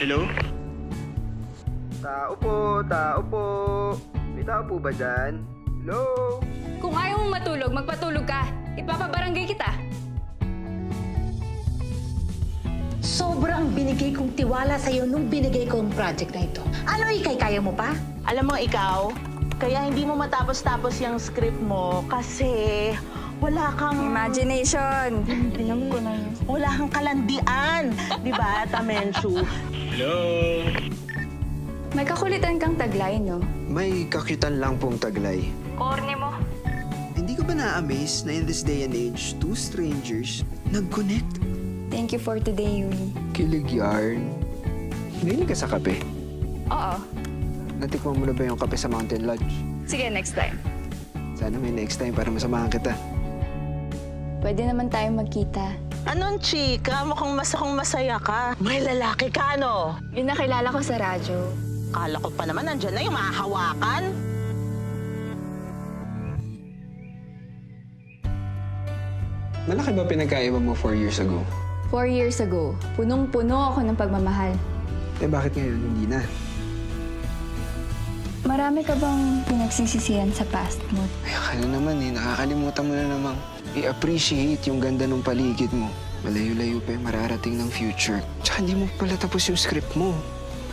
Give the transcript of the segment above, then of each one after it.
Hello? Tao po, tao po. May tao po ba dyan? Hello? Kung ayaw mong matulog, magpatulog ka. Ipapabarangay kita. Sobrang binigay kong tiwala sa'yo nung binigay ko ang project na ito. Ano, Ikay, kaya mo pa? Alam mo ikaw, kaya hindi mo matapos-tapos yung script mo kasi wala kang... Imagination. Tinom ko na yun. Wala kang kalandian. Di ba, Tamenshu? Hello? May kakulitan kang taglay, no? May kakyutan lang pong taglay. Corny mo. Hindi ka ba na-amaze na in this day and age, two strangers nag-connect? Thank you for today, Yuli. Kilig yarn. Hindi ka sa kape. Oo. Natikman mo na ba yung kape sa Mountain Lodge? Sige, next time. Sana may next time para masamahan kita. Pwede naman tayo magkita. Anong chika? Mukhang masaya ka. May lalaki ka, no? Yun nakilala ko sa radyo. Kala ko pa naman nandyan na yung mahahawakan. Malaki ba pinagkaiba mo 4 years ago? 4 years ago, punong-puno ako ng pagmamahal. Eh bakit ngayon hindi na? Marami ka bang pinagsisisihan sa past mo? Ay, akala naman nakakalimutan mo na namang i-appreciate yung ganda ng paligid mo. Malayo-layo pa yung mararating ng future. Tsaka hindi mo pala tapos yung script mo.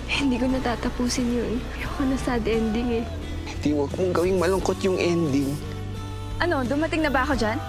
Hindi ko natatapusin yun. Ayoko na sad ending eh. Hindi, huwag mong gawing malungkot yung ending. Ano, dumating na ba ako dyan?